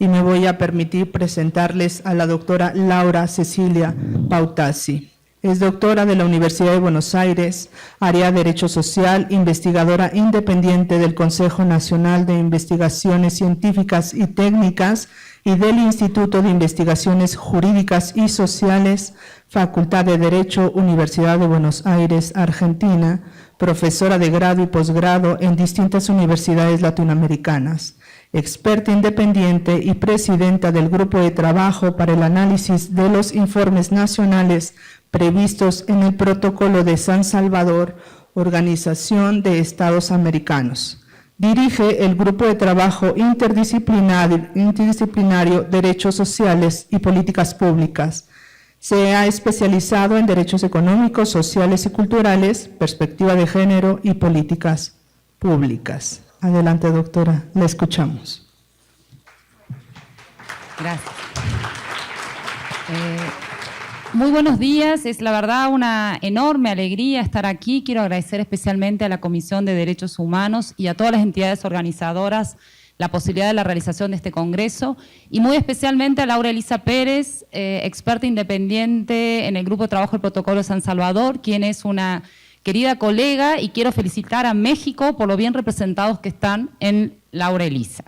y me voy a permitir presentarles a la doctora Laura Cecilia Pautasi. Es doctora de la Universidad de Buenos Aires, área de Derecho Social, investigadora independiente del Consejo Nacional de Investigaciones Científicas y Técnicas y del Instituto de Investigaciones Jurídicas y Sociales, Facultad de Derecho, Universidad de Buenos Aires, Argentina, profesora de grado y posgrado en distintas universidades latinoamericanas, experta independiente y presidenta del Grupo de Trabajo para el Análisis de los Informes Nacionales previstos en el Protocolo de San Salvador, Organización de Estados Americanos. Dirige el Grupo de Trabajo Interdisciplinario Derechos Sociales y Políticas Públicas. Se ha especializado en derechos económicos, sociales y culturales, perspectiva de género y políticas públicas. Adelante, doctora, la escuchamos. Gracias. Muy buenos días, es la verdad una enorme alegría estar aquí. Quiero agradecer especialmente a la Comisión de Derechos Humanos y a todas las entidades organizadoras la posibilidad de la realización de este congreso y muy especialmente a Laura Elisa Pérez, experta independiente en el Grupo de Trabajo del Protocolo de San Salvador, quien es una querida colega, y quiero felicitar a México por lo bien representados que están en Laura Elisa.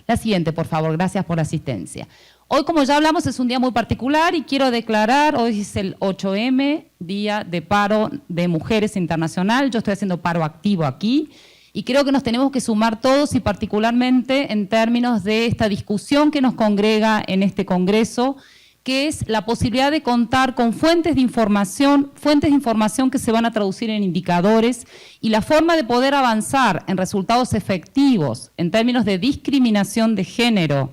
La siguiente, por favor, gracias por la asistencia. Hoy, como ya hablamos, es un día muy particular y quiero declarar, hoy es el 8M, Día de Paro de Mujeres Internacional. Yo estoy haciendo paro activo aquí y creo que nos tenemos que sumar todos y particularmente en términos de esta discusión que nos congrega en este Congreso, que es la posibilidad de contar con fuentes de información que se van a traducir en indicadores y la forma de poder avanzar en resultados efectivos en términos de discriminación de género,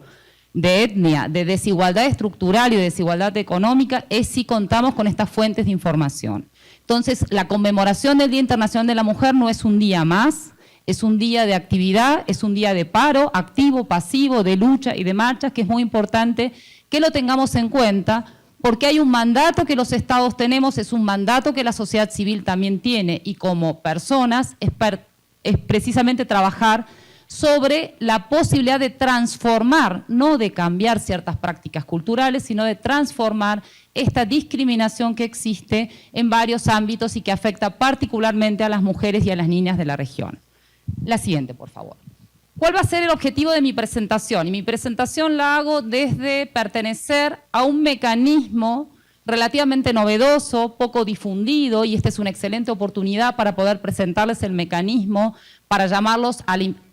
de etnia, de desigualdad estructural y de desigualdad económica, es si contamos con estas fuentes de información. Entonces, la conmemoración del Día Internacional de la Mujer no es un día más, es un día de actividad, es un día de paro, activo, pasivo, de lucha y de marcha, que es muy importante que lo tengamos en cuenta, porque hay un mandato que los estados tenemos, es un mandato que la sociedad civil también tiene, y como personas es precisamente trabajar sobre la posibilidad de transformar, no de cambiar ciertas prácticas culturales, sino de transformar esta discriminación que existe en varios ámbitos y que afecta particularmente a las mujeres y a las niñas de la región. La siguiente, por favor. ¿Cuál va a ser el objetivo de mi presentación? Y mi presentación la hago desde pertenecer a un mecanismo relativamente novedoso, poco difundido, y esta es una excelente oportunidad para poder presentarles el mecanismo, para llamarlos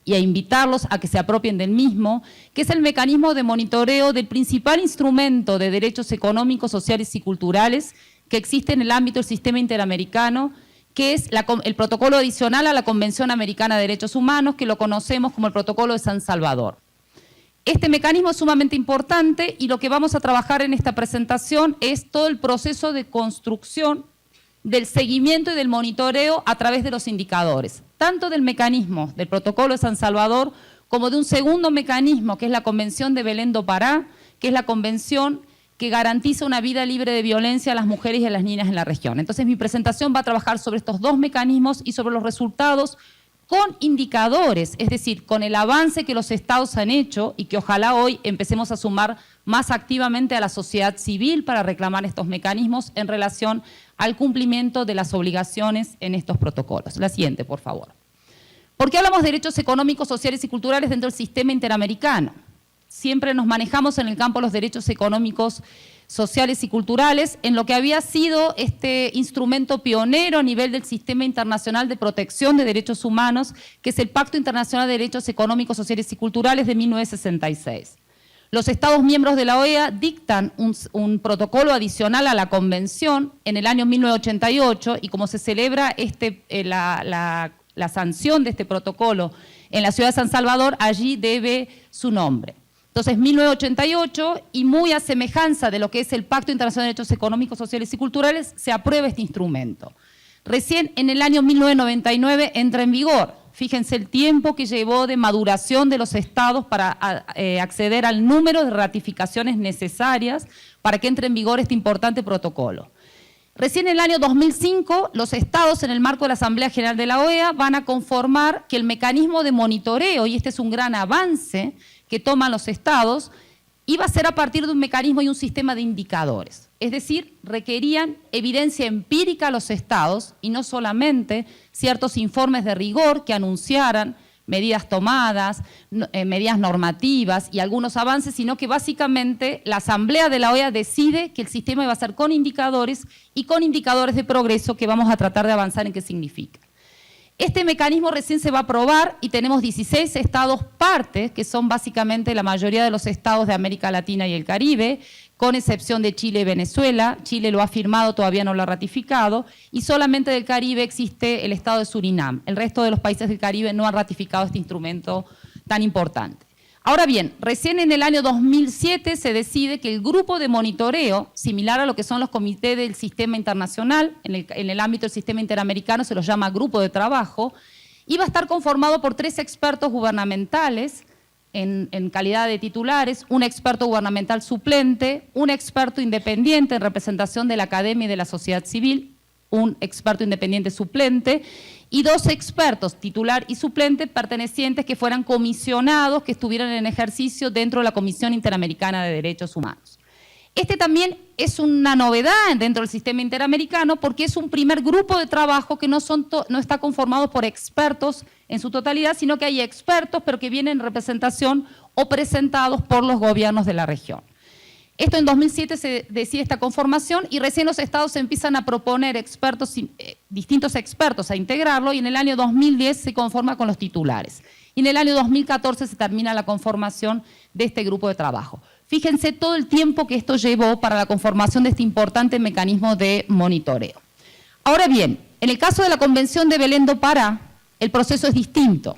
y a invitarlos a que se apropien del mismo, que es el mecanismo de monitoreo del principal instrumento de derechos económicos, sociales y culturales que existe en el ámbito del sistema interamericano, que es el protocolo adicional a la Convención Americana de Derechos Humanos, que lo conocemos como el Protocolo de San Salvador. Este mecanismo es sumamente importante y lo que vamos a trabajar en esta presentación es todo el proceso de construcción del seguimiento y del monitoreo a través de los indicadores, tanto del mecanismo del Protocolo de San Salvador como de un segundo mecanismo que es la Convención de Belén do Pará, que es la convención que garantiza una vida libre de violencia a las mujeres y a las niñas en la región. Entonces mi presentación va a trabajar sobre estos dos mecanismos y sobre los resultados con indicadores, es decir, con el avance que los estados han hecho y que ojalá hoy empecemos a sumar más activamente a la sociedad civil para reclamar estos mecanismos en relación al cumplimiento de las obligaciones en estos protocolos. La siguiente, por favor. ¿Por qué hablamos de derechos económicos, sociales y culturales dentro del sistema interamericano? Siempre nos manejamos en el campo de los derechos económicos, sociales y culturales, en lo que había sido este instrumento pionero a nivel del Sistema Internacional de Protección de Derechos Humanos, que es el Pacto Internacional de Derechos Económicos, Sociales y Culturales de 1966. Los Estados miembros de la OEA dictan un protocolo adicional a la Convención en el año 1988, y como se celebra la sanción de este protocolo en la ciudad de San Salvador, allí debe su nombre. Entonces, 1988, y muy a semejanza de lo que es el Pacto Internacional de Derechos Económicos, Sociales y Culturales, se aprueba este instrumento. Recién en el año 1999 entra en vigor. Fíjense el tiempo que llevó de maduración de los estados para acceder al número de ratificaciones necesarias para que entre en vigor este importante protocolo. Recién en el año 2005, los estados, en el marco de la Asamblea General de la OEA, van a conformar que el mecanismo de monitoreo, y este es un gran avance que toman los estados, iba a ser a partir de un mecanismo y un sistema de indicadores. Es decir, requerían evidencia empírica a los estados y no solamente ciertos informes de rigor que anunciaran medidas tomadas, medidas normativas y algunos avances, sino que básicamente la Asamblea de la OEA decide que el sistema iba a ser con indicadores y con indicadores de progreso que vamos a tratar de avanzar en qué significa. Este mecanismo recién se va a aprobar y tenemos 16 estados partes, que son básicamente la mayoría de los estados de América Latina y el Caribe, con excepción de Chile y Venezuela. Chile lo ha firmado, todavía no lo ha ratificado, y solamente del Caribe existe el estado de Surinam. El resto de los países del Caribe no han ratificado este instrumento tan importante. Ahora bien, recién en el año 2007 se decide que el grupo de monitoreo, similar a lo que son los comités del sistema internacional, en el ámbito del sistema interamericano se los llama grupo de trabajo, iba a estar conformado por 3 expertos gubernamentales en calidad de titulares, un experto gubernamental suplente, un experto independiente en representación de la academia y de la sociedad civil, un experto independiente suplente, y 2 expertos, titular y suplente, pertenecientes que fueran comisionados, que estuvieran en ejercicio dentro de la Comisión Interamericana de Derechos Humanos. Este también es una novedad dentro del sistema interamericano porque es un primer grupo de trabajo que no está conformado por expertos en su totalidad, sino que hay expertos, pero que vienen en representación o presentados por los gobiernos de la región. Esto en 2007 se decide esta conformación y recién los estados empiezan a proponer distintos expertos a integrarlo y en el año 2010 se conforma con los titulares. Y en el año 2014 se termina la conformación de este grupo de trabajo. Fíjense todo el tiempo que esto llevó para la conformación de este importante mecanismo de monitoreo. Ahora bien, en el caso de la Convención de Belén do Pará, el proceso es distinto.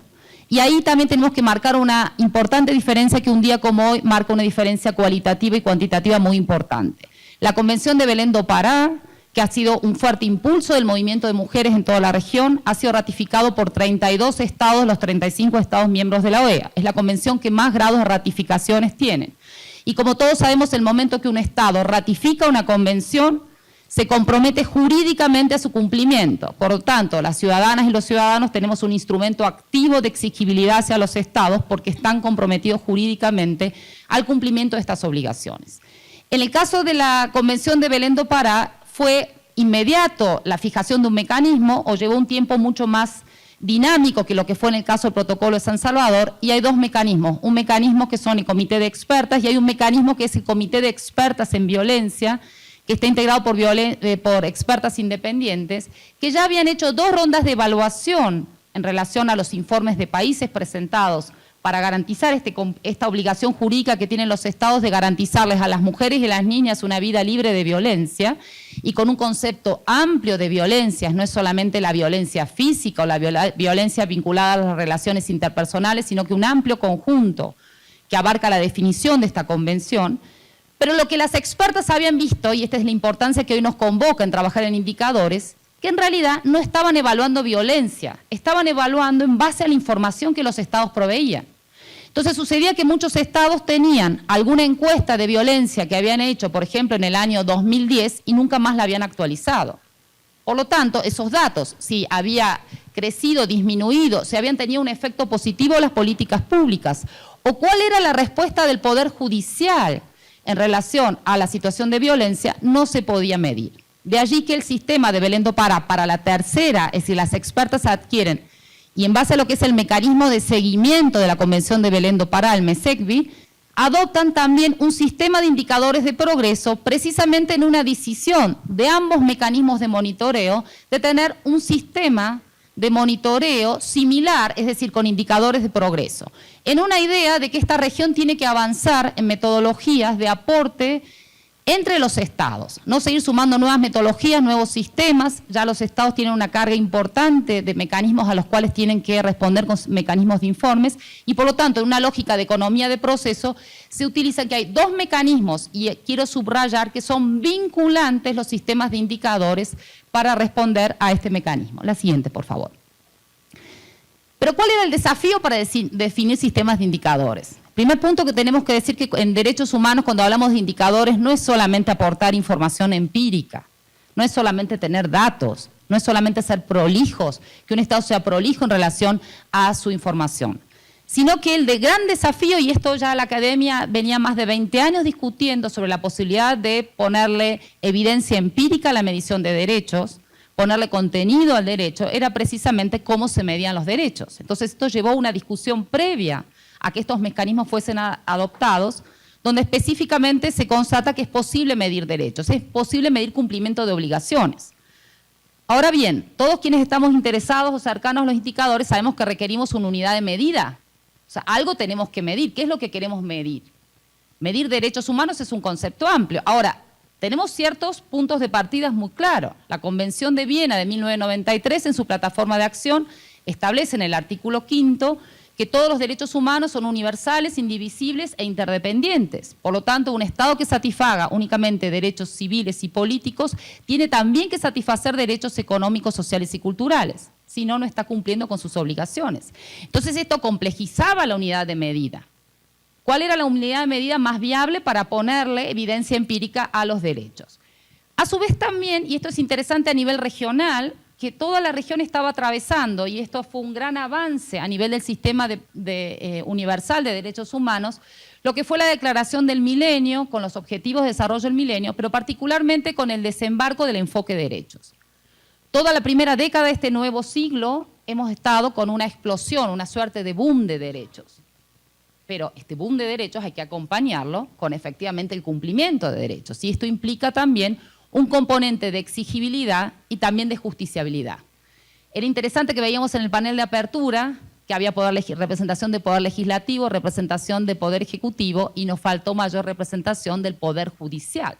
Y ahí también tenemos que marcar una importante diferencia que un día como hoy marca una diferencia cualitativa y cuantitativa muy importante. La Convención de Belén do Pará, que ha sido un fuerte impulso del movimiento de mujeres en toda la región, ha sido ratificado por 32 estados, los 35 estados miembros de la OEA. Es la convención que más grados de ratificaciones tiene. Y como todos sabemos, el momento que un estado ratifica una convención, se compromete jurídicamente a su cumplimiento. Por lo tanto, las ciudadanas y los ciudadanos tenemos un instrumento activo de exigibilidad hacia los estados porque están comprometidos jurídicamente al cumplimiento de estas obligaciones. En el caso de la Convención de Belén do Pará, fue inmediato la fijación de un mecanismo o llevó un tiempo mucho más dinámico que lo que fue en el caso del Protocolo de San Salvador, y hay 2 mecanismos. Un mecanismo que son el Comité de Expertas y hay un mecanismo que es el Comité de Expertas en Violencia, que está integrado por expertas independientes, que ya habían hecho 2 rondas de evaluación en relación a los informes de países presentados para garantizar esta obligación jurídica que tienen los estados de garantizarles a las mujeres y a las niñas una vida libre de violencia, y con un concepto amplio de violencias, no es solamente la violencia física o la violencia vinculada a las relaciones interpersonales, sino que un amplio conjunto que abarca la definición de esta convención. Pero lo que las expertas habían visto, y esta es la importancia que hoy nos convoca en trabajar en indicadores, que en realidad no estaban evaluando violencia, estaban evaluando en base a la información que los estados proveían. Entonces sucedía que muchos estados tenían alguna encuesta de violencia que habían hecho, por ejemplo, en el año 2010 y nunca más la habían actualizado. Por lo tanto, esos datos, si había crecido, disminuido, si habían tenido un efecto positivo en las políticas públicas, o cuál era la respuesta del Poder Judicial en relación a la situación de violencia, no se podía medir. De allí que el sistema de Belén do Pará para la tercera, es decir, las expertas adquieren, y en base a lo que es el mecanismo de seguimiento de la Convención de Belén do Pará, el MESECBI, adoptan también un sistema de indicadores de progreso, precisamente en una decisión de ambos mecanismos de monitoreo, de tener un sistema de monitoreo similar, es decir, con indicadores de progreso, en una idea de que esta región tiene que avanzar en metodologías de aporte entre los estados, no seguir sumando nuevas metodologías, nuevos sistemas. Ya los estados tienen una carga importante de mecanismos a los cuales tienen que responder con mecanismos de informes y por lo tanto en una lógica de economía de proceso se utiliza que hay 2 mecanismos y quiero subrayar que son vinculantes los sistemas de indicadores para responder a este mecanismo. La siguiente, por favor. Pero ¿cuál era el desafío para definir sistemas de indicadores? Primer punto que tenemos que decir que en derechos humanos cuando hablamos de indicadores no es solamente aportar información empírica, no es solamente tener datos, no es solamente ser prolijos, que un Estado sea prolijo en relación a su información. sino que el de gran desafío, y esto ya la academia venía más de 20 años discutiendo sobre la posibilidad de ponerle evidencia empírica a la medición de derechos, ponerle contenido al derecho, era precisamente cómo se medían los derechos. Entonces esto llevó a una discusión previa a que estos mecanismos fuesen adoptados, donde específicamente se constata que es posible medir derechos, es posible medir cumplimiento de obligaciones. Ahora bien, todos quienes estamos interesados o cercanos a los indicadores sabemos que requerimos una unidad de medida. O sea, algo tenemos que medir. ¿Qué es lo que queremos medir? Medir derechos humanos es un concepto amplio. Ahora, tenemos ciertos puntos de partida muy claros. La Convención de Viena de 1993 en su plataforma de acción establece en el artículo 5 que todos los derechos humanos son universales, indivisibles e interdependientes. Por lo tanto, un Estado que satisfaga únicamente derechos civiles y políticos tiene también que satisfacer derechos económicos, sociales y culturales. Si no, no está cumpliendo con sus obligaciones. Entonces, esto complejizaba la unidad de medida. ¿Cuál era la unidad de medida más viable para ponerle evidencia empírica a los derechos? A su vez también, y esto es interesante a nivel regional, que toda la región estaba atravesando, y esto fue un gran avance a nivel del sistema universal de derechos humanos, lo que fue la Declaración del Milenio, con los Objetivos de Desarrollo del Milenio, pero particularmente con el desembarco del enfoque de derechos. Toda la primera década de este nuevo siglo hemos estado con una explosión, una suerte de boom de derechos. Pero este boom de derechos hay que acompañarlo con efectivamente el cumplimiento de derechos. Y esto implica también un componente de exigibilidad y también de justiciabilidad. Era interesante que veíamos en el panel de apertura que había representación de poder legislativo, representación de poder ejecutivo y nos faltó mayor representación del poder judicial.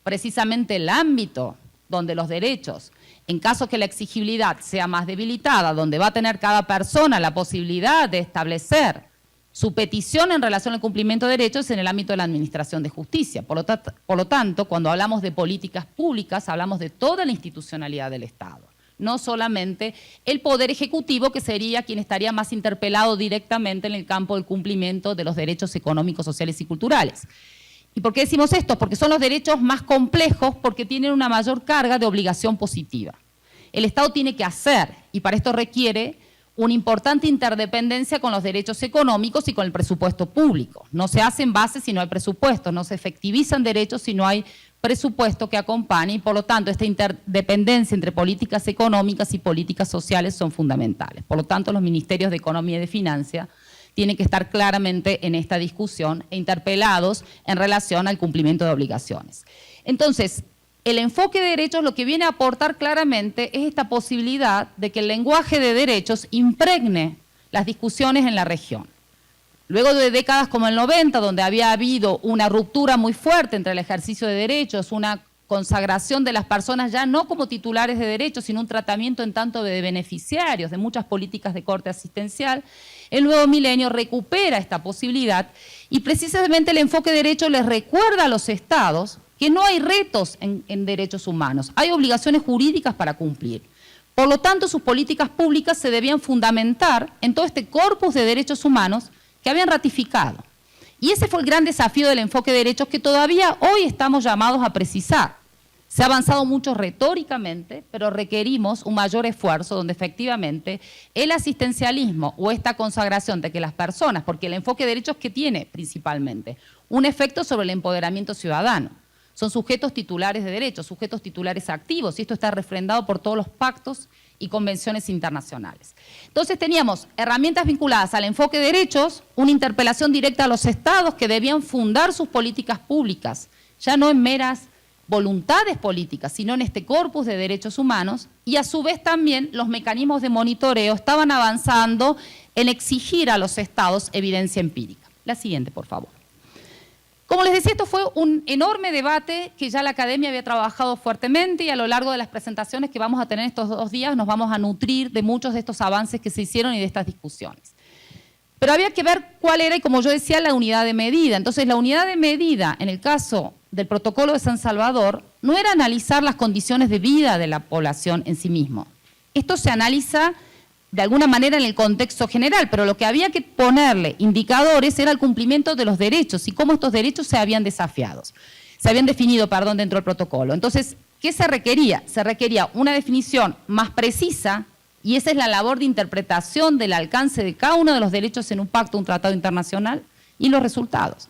Precisamente el ámbito donde los derechos, en caso que la exigibilidad sea más debilitada, donde va a tener cada persona la posibilidad de establecer su petición en relación al cumplimiento de derechos en el ámbito de la administración de justicia. Por lo tanto, cuando hablamos de políticas públicas, hablamos de toda la institucionalidad del Estado, no solamente el Poder Ejecutivo, que sería quien estaría más interpelado directamente en el campo del cumplimiento de los derechos económicos, sociales y culturales. ¿Y por qué decimos esto? Porque son los derechos más complejos, porque tienen una mayor carga de obligación positiva. El Estado tiene que hacer, y para esto requiere una importante interdependencia con los derechos económicos y con el presupuesto público. No se hacen bases si no hay presupuesto, no se efectivizan derechos si no hay presupuesto que acompañe y por lo tanto esta interdependencia entre políticas económicas y políticas sociales son fundamentales. Por lo tanto, los ministerios de Economía y de Finanzas tienen que estar claramente en esta discusión e interpelados en relación al cumplimiento de obligaciones. Entonces, el enfoque de derechos lo que viene a aportar claramente es esta posibilidad de que el lenguaje de derechos impregne las discusiones en la región. Luego de décadas como el 90, donde había habido una ruptura muy fuerte entre el ejercicio de derechos, una consagración de las personas ya no como titulares de derechos, sino un tratamiento en tanto de beneficiarios de muchas políticas de corte asistencial, el nuevo milenio recupera esta posibilidad y precisamente el enfoque de derechos les recuerda a los estados que no hay retos en derechos humanos, hay obligaciones jurídicas para cumplir. Por lo tanto, sus políticas públicas se debían fundamentar en todo este corpus de derechos humanos que habían ratificado. Y ese fue el gran desafío del enfoque de derechos que todavía hoy estamos llamados a precisar. Se ha avanzado mucho retóricamente, pero requerimos un mayor esfuerzo donde efectivamente el asistencialismo o esta consagración de que las personas, porque el enfoque de derechos que tiene principalmente un efecto sobre el empoderamiento ciudadano. Son sujetos titulares de derechos, sujetos titulares activos, y esto está refrendado por todos los pactos y convenciones internacionales. Entonces teníamos herramientas vinculadas al enfoque de derechos, una interpelación directa a los estados que debían fundar sus políticas públicas, ya no en meras voluntades políticas, sino en este corpus de derechos humanos, y a su vez también los mecanismos de monitoreo estaban avanzando en exigir a los estados evidencia empírica. La siguiente, por favor. Como les decía, esto fue un enorme debate que ya la academia había trabajado fuertemente y a lo largo de las presentaciones que vamos a tener estos 2 días nos vamos a nutrir de muchos de estos avances que se hicieron y de estas discusiones. Pero había que ver cuál era, y como yo decía, la unidad de medida. Entonces, la unidad de medida, en el caso del protocolo de San Salvador, no era analizar las condiciones de vida de la población en sí mismo. Esto se analiza de alguna manera en el contexto general, pero lo que había que ponerle indicadores era el cumplimiento de los derechos y cómo estos derechos se habían definido dentro del protocolo. Entonces, ¿qué se requería? Se requería una definición más precisa Y esa es la labor de interpretación del alcance de cada uno de los derechos en un pacto, un tratado internacional, y los resultados.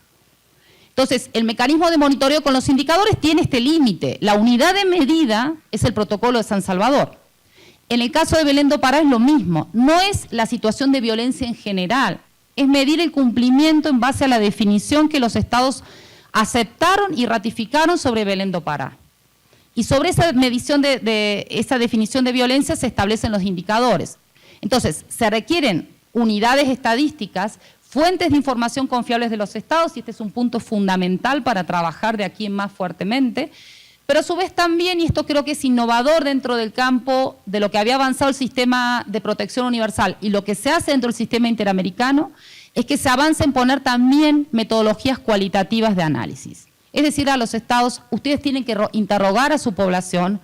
Entonces, el mecanismo de monitoreo con los indicadores tiene este límite. La unidad de medida es el protocolo de San Salvador. En el caso de Belén do Pará es lo mismo. No es la situación de violencia en general, es medir el cumplimiento en base a la definición que los estados aceptaron y ratificaron sobre Belén do Pará. Y sobre esa medición esa definición de violencia se establecen los indicadores. Entonces, se requieren unidades estadísticas, fuentes de información confiables de los estados, y este es un punto fundamental para trabajar de aquí en más fuertemente, pero a su vez también, y esto creo que es innovador dentro del campo de lo que había avanzado el sistema de protección universal y lo que se hace dentro del sistema interamericano, es que se avanza en poner también metodologías cualitativas de análisis. Es decir, a los estados, ustedes tienen que interrogar a su población,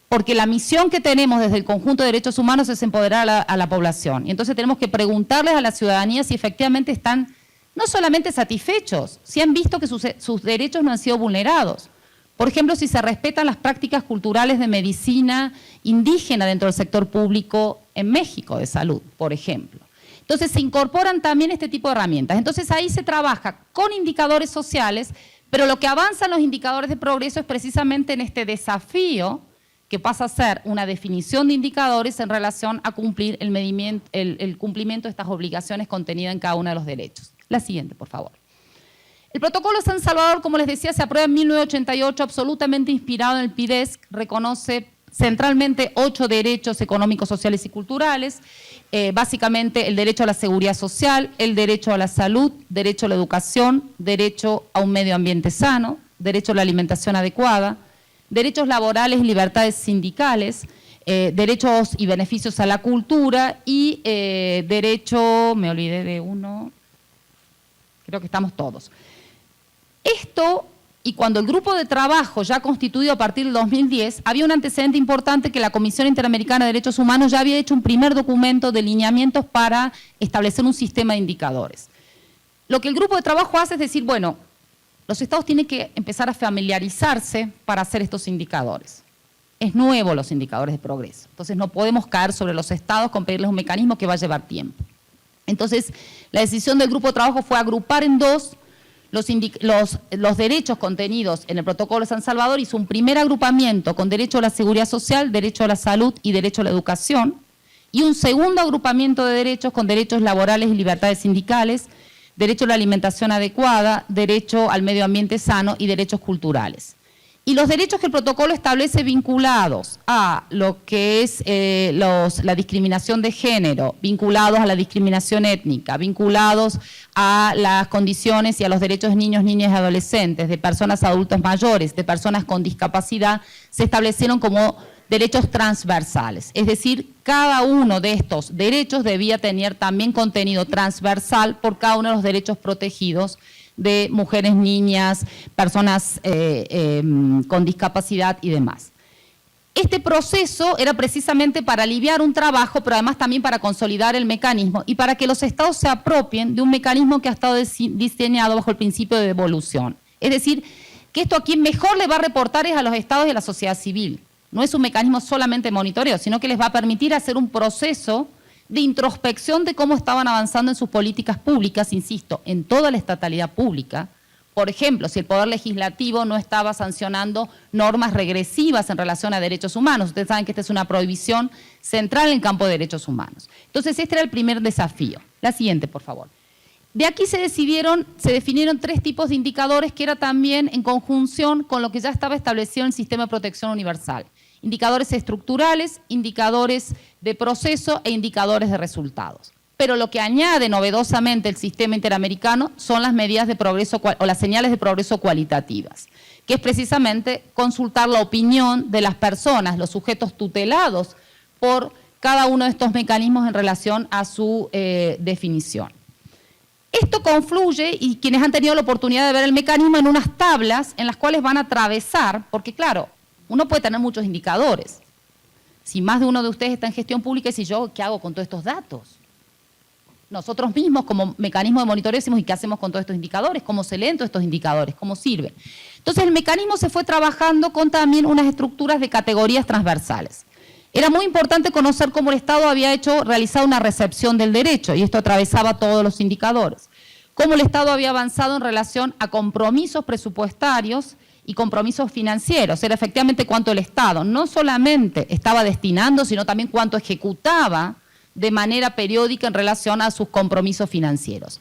porque la misión que tenemos desde el conjunto de derechos humanos es empoderar a la población. Y entonces tenemos que preguntarles a la ciudadanía si efectivamente están no solamente satisfechos, si han visto que sus derechos no han sido vulnerados. Por ejemplo, si se respetan las prácticas culturales de medicina indígena dentro del sector público en México de salud, por ejemplo. Entonces se incorporan también este tipo de herramientas. Entonces ahí se trabaja con indicadores sociales, pero lo que avanzan los indicadores de progreso es precisamente en este desafío que pasa a ser una definición de indicadores en relación a cumplir el cumplimiento de estas obligaciones contenidas en cada uno de los derechos. La siguiente, por favor. El protocolo de San Salvador, como les decía, se aprueba en 1988, absolutamente inspirado en el PIDESC, reconoce centralmente 8 derechos económicos, sociales y culturales, básicamente el derecho a la seguridad social, el derecho a la salud, derecho a la educación, derecho a un medio ambiente sano, derecho a la alimentación adecuada, derechos laborales y libertades sindicales, derechos y beneficios a la cultura y derecho, me olvidé de uno, creo que estamos todos. Esto, y cuando el grupo de trabajo ya constituido a partir del 2010, había un antecedente importante que la Comisión Interamericana de Derechos Humanos ya había hecho un primer documento de lineamientos para establecer un sistema de indicadores. Lo que el grupo de trabajo hace es decir, bueno, los estados tienen que empezar a familiarizarse para hacer estos indicadores. Es nuevo los indicadores de progreso, entonces no podemos caer sobre los estados con pedirles un mecanismo que va a llevar tiempo. Entonces, la decisión del grupo de trabajo fue agrupar en dos los derechos contenidos en el protocolo de San Salvador. Hizo un primer agrupamiento con derecho a la seguridad social, derecho a la salud y derecho a la educación, y un segundo agrupamiento de derechos con derechos laborales y libertades sindicales, derecho a la alimentación adecuada, derecho al medio ambiente sano y derechos culturales. Y los derechos que el protocolo establece vinculados a lo que es la discriminación de género, vinculados a la discriminación étnica, vinculados a las condiciones y a los derechos de niños, niñas y adolescentes, de personas adultos mayores, de personas con discapacidad, se establecieron como derechos transversales. Es decir, cada uno de estos derechos debía tener también contenido transversal por cada uno de los derechos protegidos de mujeres, niñas, personas con discapacidad y demás. Este proceso era precisamente para aliviar un trabajo, pero además también para consolidar el mecanismo y para que los estados se apropien de un mecanismo que ha estado diseñado bajo el principio de devolución. Es decir, que esto a quien mejor le va a reportar es a los estados y a la sociedad civil. No es un mecanismo solamente de monitoreo, sino que les va a permitir hacer un proceso de introspección de cómo estaban avanzando en sus políticas públicas, insisto, en toda la estatalidad pública. Por ejemplo, si el Poder Legislativo no estaba sancionando normas regresivas en relación a derechos humanos. Ustedes saben que esta es una prohibición central en el campo de derechos humanos. Entonces, este era el primer desafío. La siguiente, por favor. De aquí se definieron 3 tipos de indicadores que era también en conjunción con lo que ya estaba establecido en el sistema de protección universal. Indicadores estructurales, indicadores de proceso e indicadores de resultados. Pero lo que añade novedosamente el sistema interamericano son las medidas de progreso o las señales de progreso cualitativas, que es precisamente consultar la opinión de las personas, los sujetos tutelados por cada uno de estos mecanismos en relación a su definición. Esto confluye, y quienes han tenido la oportunidad de ver el mecanismo, en unas tablas en las cuales van a atravesar, porque claro, uno puede tener muchos indicadores. Si más de uno de ustedes está en gestión pública, y si yo, ¿qué hago con todos estos datos? Nosotros mismos, como mecanismo de monitoreo, decimos, ¿y qué hacemos con todos estos indicadores? ¿Cómo se leen todos estos indicadores? ¿Cómo sirven? Entonces, el mecanismo se fue trabajando con también unas estructuras de categorías transversales. Era muy importante conocer cómo el Estado había realizado una recepción del derecho, y esto atravesaba todos los indicadores. Cómo el Estado había avanzado en relación a compromisos presupuestarios y compromisos financieros. Era efectivamente cuánto el Estado no solamente estaba destinando, sino también cuánto ejecutaba de manera periódica en relación a sus compromisos financieros.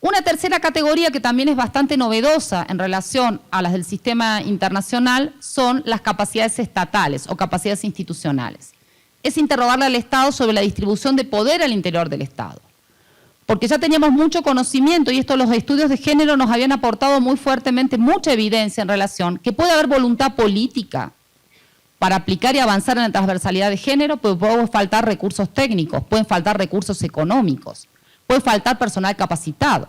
Una tercera categoría que también es bastante novedosa en relación a las del sistema internacional son las capacidades estatales o capacidades institucionales. Es interrogarle al Estado sobre la distribución de poder al interior del Estado. Porque ya teníamos mucho conocimiento, y esto los estudios de género nos habían aportado muy fuertemente mucha evidencia en relación que puede haber voluntad política para aplicar y avanzar en la transversalidad de género, pero pueden faltar recursos técnicos, pueden faltar recursos económicos, puede faltar personal capacitado.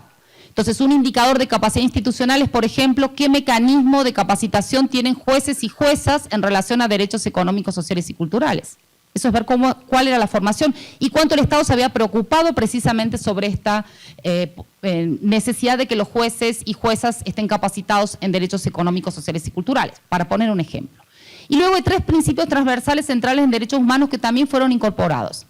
Entonces, un indicador de capacidad institucional es, por ejemplo, qué mecanismo de capacitación tienen jueces y juezas en relación a derechos económicos, sociales y culturales. Eso es ver cuál era la formación y cuánto el Estado se había preocupado precisamente sobre esta necesidad de que los jueces y juezas estén capacitados en derechos económicos, sociales y culturales, para poner un ejemplo. Y luego hay 3 principios transversales centrales en derechos humanos que también fueron incorporados.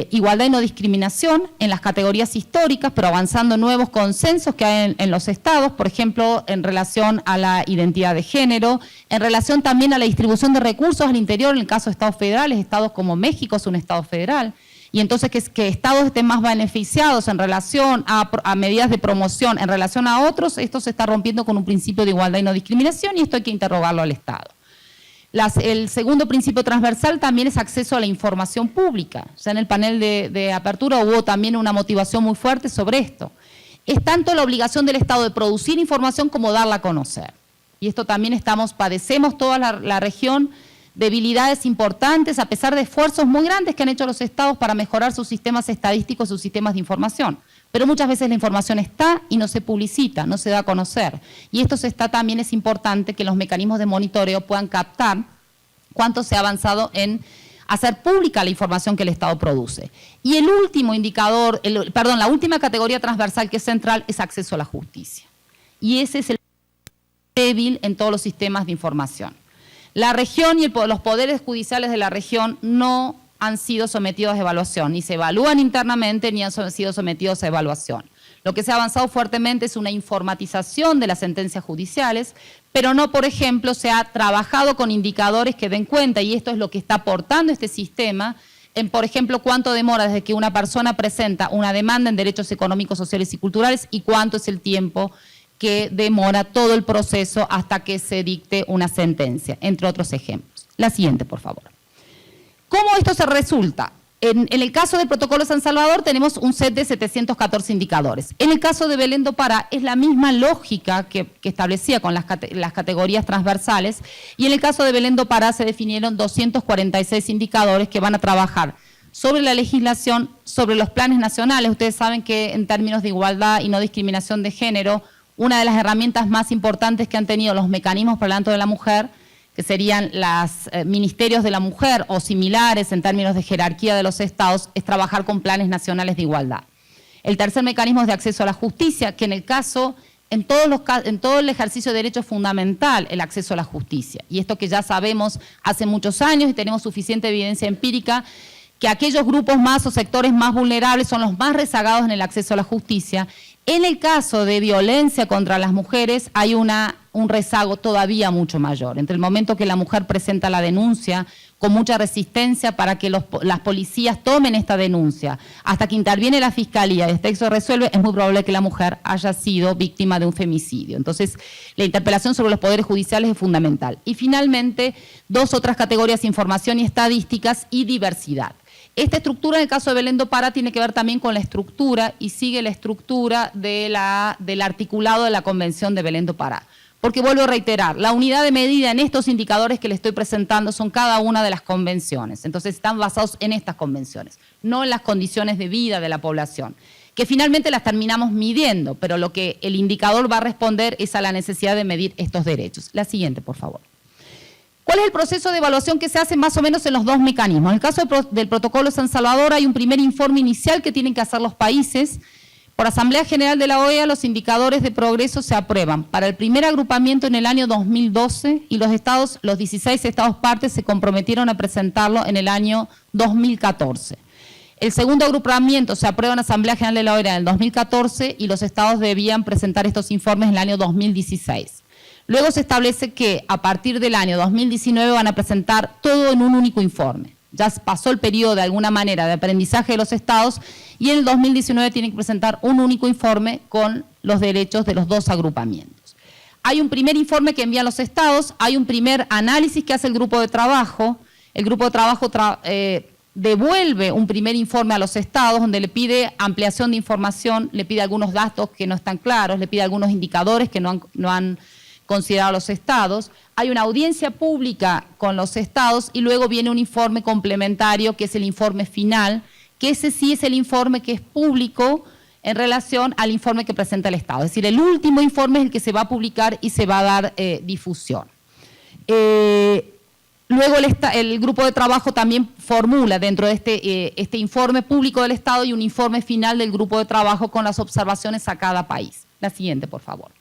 Igualdad y no discriminación en las categorías históricas, pero avanzando nuevos consensos que hay en los estados, por ejemplo, en relación a la identidad de género, en relación también a la distribución de recursos al interior, en el caso de estados federales, estados como México es un estado federal, y entonces que estados estén más beneficiados en relación a medidas de promoción en relación a otros, esto se está rompiendo con un principio de igualdad y no discriminación, y esto hay que interrogarlo al Estado. El segundo principio transversal también es acceso a la información pública. O sea, en el panel de apertura hubo también una motivación muy fuerte sobre esto. Es tanto la obligación del Estado de producir información como darla a conocer. Y esto también padecemos toda la región debilidades importantes a pesar de esfuerzos muy grandes que han hecho los estados para mejorar sus sistemas estadísticos, sus sistemas de información. Pero muchas veces la información está y no se publicita, no se da a conocer. Y esto también es importante que los mecanismos de monitoreo puedan captar cuánto se ha avanzado en hacer pública la información que el Estado produce. Y el último indicador, la última categoría transversal que es central es acceso a la justicia. Y ese es el débil en todos los sistemas de información. La región y los poderes judiciales de la región no han sido sometidos a evaluación, ni se evalúan internamente ni han sido sometidos a evaluación. Lo que se ha avanzado fuertemente es una informatización de las sentencias judiciales, pero no, por ejemplo, se ha trabajado con indicadores que den cuenta, y esto es lo que está aportando este sistema, en, por ejemplo, cuánto demora desde que una persona presenta una demanda en derechos económicos, sociales y culturales y cuánto es el tiempo que demora todo el proceso hasta que se dicte una sentencia, entre otros ejemplos. La siguiente, por favor. ¿Cómo esto se resulta? En el caso del protocolo San Salvador tenemos un set de 714 indicadores. En el caso de Belén do Pará es la misma lógica que establecía con las categorías transversales, y en el caso de Belén do Pará se definieron 246 indicadores que van a trabajar sobre la legislación, sobre los planes nacionales. Ustedes saben que en términos de igualdad y no discriminación de género, una de las herramientas más importantes que han tenido los mecanismos para el adelanto de la mujer, que serían los ministerios de la mujer o similares en términos de jerarquía de los estados, es trabajar con planes nacionales de igualdad. El tercer mecanismo es de acceso a la justicia, que en todo el ejercicio de derecho es fundamental el acceso a la justicia. Y esto que ya sabemos hace muchos años y tenemos suficiente evidencia empírica, que aquellos grupos más o sectores más vulnerables son los más rezagados en el acceso a la justicia. En el caso de violencia contra las mujeres hay un rezago todavía mucho mayor. Entre el momento que la mujer presenta la denuncia, con mucha resistencia para que las policías tomen esta denuncia, hasta que interviene la fiscalía y el texto resuelve, es muy probable que la mujer haya sido víctima de un femicidio. Entonces, la interpelación sobre los poderes judiciales es fundamental. Y finalmente, 2 otras categorías: información y estadísticas y diversidad. Esta estructura en el caso de Belén do Pará tiene que ver también con la estructura y sigue la estructura del articulado de la Convención de Belén do Pará. Porque vuelvo a reiterar, la unidad de medida en estos indicadores que les estoy presentando son cada una de las convenciones. Entonces están basados en estas convenciones, no en las condiciones de vida de la población, que finalmente las terminamos midiendo, pero lo que el indicador va a responder es a la necesidad de medir estos derechos. La siguiente, por favor. ¿Cuál es el proceso de evaluación que se hace más o menos en los 2 mecanismos? En el caso del protocolo San Salvador hay un primer informe inicial que tienen que hacer los países Por Asamblea General de la OEA, los indicadores de progreso se aprueban para el primer agrupamiento en el año 2012 y los 16 estados partes se comprometieron a presentarlo en el año 2014. El segundo agrupamiento se aprueba en Asamblea General de la OEA en el 2014 y los estados debían presentar estos informes en el año 2016. Luego se establece que a partir del año 2019 van a presentar todo en un único informe. Ya pasó el periodo de alguna manera de aprendizaje de los estados y en el 2019 tienen que presentar un único informe con los derechos de los dos agrupamientos. Hay un primer informe que envían los estados, hay un primer análisis que hace el grupo de trabajo. El grupo de trabajo devuelve un primer informe a los estados donde le pide ampliación de información, le pide algunos datos que no están claros, le pide algunos indicadores que no han considerado los estados. Hay una audiencia pública con los estados y luego viene un informe complementario que es el informe final, que ese sí es el informe que es público en relación al informe que presenta el Estado. Es decir, el último informe es el que se va a publicar y se va a dar difusión. Luego el grupo de trabajo también formula dentro de este informe público del Estado y un informe final del grupo de trabajo con las observaciones a cada país. La siguiente, por favor.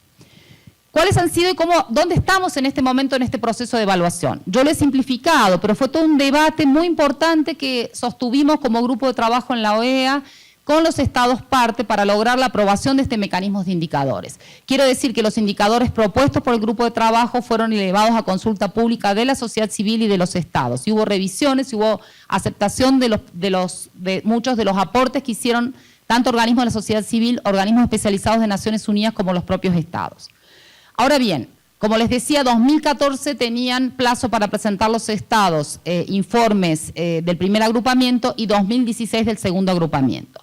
¿Cuáles han sido y dónde estamos en este momento en este proceso de evaluación? Yo lo he simplificado, pero fue todo un debate muy importante que sostuvimos como grupo de trabajo en la OEA con los estados parte para lograr la aprobación de este mecanismo de indicadores. Quiero decir que los indicadores propuestos por el grupo de trabajo fueron elevados a consulta pública de la sociedad civil y de los estados. Y hubo revisiones, y hubo aceptación de muchos de los aportes que hicieron tanto organismos de la sociedad civil, organismos especializados de Naciones Unidas como los propios estados. Ahora bien, como les decía, 2014 tenían plazo para presentar los estados informes del primer agrupamiento y 2016 del segundo agrupamiento.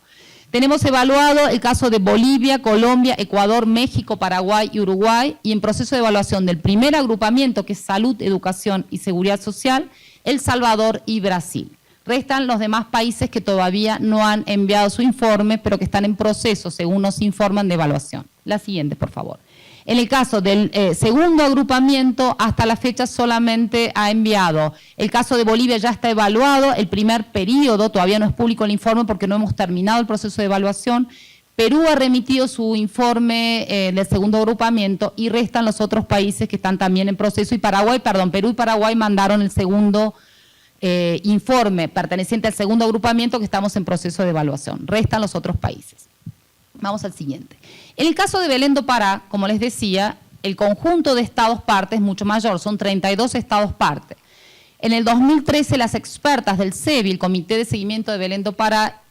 Tenemos evaluado el caso de Bolivia, Colombia, Ecuador, México, Paraguay y Uruguay y en proceso de evaluación del primer agrupamiento, que es Salud, Educación y Seguridad Social, El Salvador y Brasil. Restan los demás países que todavía no han enviado su informe, pero que están en proceso, según nos informan, de evaluación. La siguiente, por favor. En el caso del segundo agrupamiento, hasta la fecha solamente ha enviado. El caso de Bolivia ya está evaluado, el primer periodo, todavía no es público el informe porque no hemos terminado el proceso de evaluación. Perú ha remitido su informe del segundo agrupamiento y restan los otros países que están también en proceso. Perú y Paraguay mandaron el segundo informe perteneciente al segundo agrupamiento que estamos en proceso de evaluación. Restan los otros países. Vamos al siguiente. En el caso de Belén do Pará, como les decía, el conjunto de estados parte es mucho mayor, son 32 estados parte. En el 2013 las expertas del CEBI, el Comité de Seguimiento de Belén do Pará,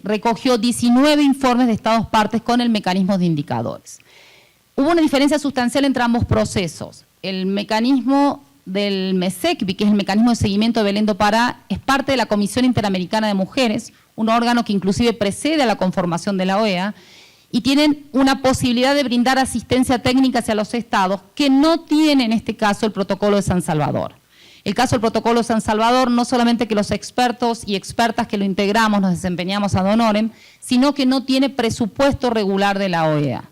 recogió 19 informes de estados partes con el mecanismo de indicadores. Hubo una diferencia sustancial entre ambos procesos. El mecanismo del MESECBI, que es el mecanismo de seguimiento de Belén do Pará, es parte de la Comisión Interamericana de Mujeres, un órgano que inclusive precede a la conformación de la OEA, y tienen una posibilidad de brindar asistencia técnica hacia los estados que no tienen en este caso el protocolo de San Salvador. El caso del protocolo de San Salvador, no solamente que los expertos y expertas que lo integramos nos desempeñamos ad honorem, sino que no tiene presupuesto regular de la OEA.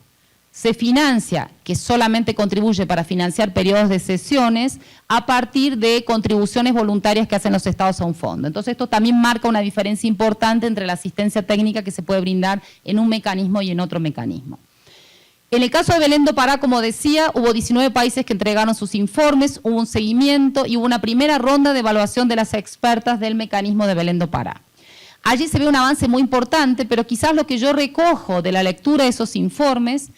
Se financia, que solamente contribuye para financiar periodos de sesiones, a partir de contribuciones voluntarias que hacen los estados a un fondo. Entonces esto también marca una diferencia importante entre la asistencia técnica que se puede brindar en un mecanismo y en otro mecanismo. En el caso de Belén do Pará, como decía, hubo 19 países que entregaron sus informes, hubo un seguimiento y hubo una primera ronda de evaluación de las expertas del mecanismo de Belén do Pará. Allí se ve un avance muy importante, pero quizás lo que yo recojo de la lectura de esos informes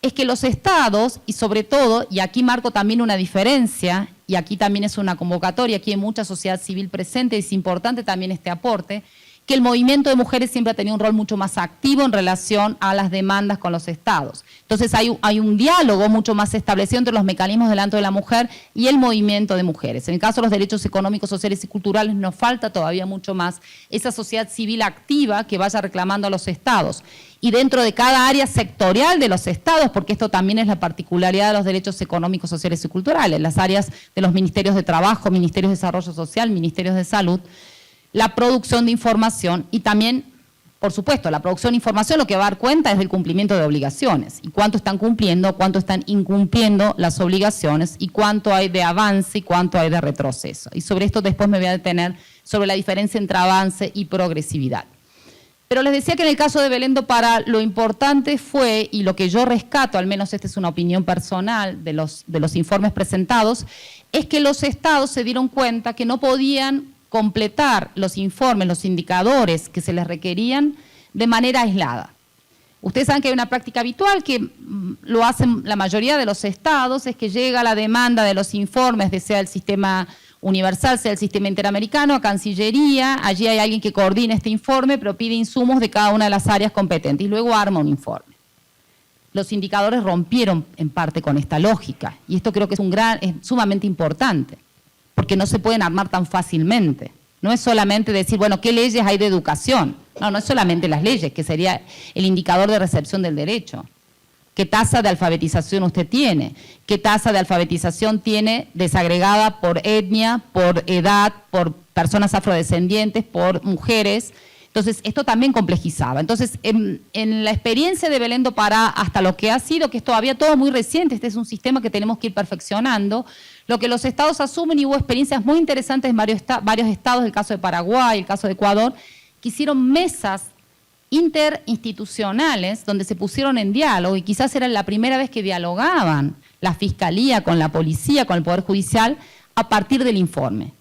es que los estados, y sobre todo, y aquí marco también una diferencia, y aquí también es una convocatoria, aquí hay mucha sociedad civil presente, es importante también este aporte, que el movimiento de mujeres siempre ha tenido un rol mucho más activo en relación a las demandas con los estados. Entonces hay un diálogo mucho más establecido entre los mecanismos del Adelanto de la Mujer y el movimiento de mujeres. En el caso de los derechos económicos, sociales y culturales nos falta todavía mucho más esa sociedad civil activa que vaya reclamando a los estados. Y dentro de cada área sectorial de los estados, porque esto también es la particularidad de los derechos económicos, sociales y culturales, las áreas de los ministerios de Trabajo, ministerios de Desarrollo Social, ministerios de Salud, la producción de información y también, por supuesto, la producción de información lo que va a dar cuenta es del cumplimiento de obligaciones y cuánto están cumpliendo, cuánto están incumpliendo las obligaciones y cuánto hay de avance y cuánto hay de retroceso. Y sobre esto después me voy a detener sobre la diferencia entre avance y progresividad. Pero les decía que en el caso de Belén do Pará lo importante fue, y lo que yo rescato, al menos esta es una opinión personal de los informes presentados, es que los estados se dieron cuenta que no podían completar los informes, los indicadores que se les requerían de manera aislada. Ustedes saben que hay una práctica habitual que lo hacen la mayoría de los estados, es que llega la demanda de los informes, sea el sistema universal, sea el sistema interamericano, a Cancillería, allí hay alguien que coordina este informe, pero pide insumos de cada una de las áreas competentes y luego arma un informe. Los indicadores rompieron en parte con esta lógica y esto creo que es sumamente importante, porque no se pueden armar tan fácilmente. No es solamente decir, bueno, ¿qué leyes hay de educación? No es solamente las leyes, que sería el indicador de recepción del derecho. ¿Qué tasa de alfabetización usted tiene? ¿Qué tasa de alfabetización tiene desagregada por etnia, por edad, por personas afrodescendientes, por mujeres? Entonces, esto también complejizaba. Entonces, en la experiencia de Belén do Pará, hasta lo que ha sido, que es todavía todo muy reciente, este es un sistema que tenemos que ir perfeccionando, lo que los estados asumen, y hubo experiencias muy interesantes en varios estados, el caso de Paraguay, el caso de Ecuador, que hicieron mesas interinstitucionales donde se pusieron en diálogo y quizás era la primera vez que dialogaban la Fiscalía con la Policía, con el Poder Judicial, a partir del informe.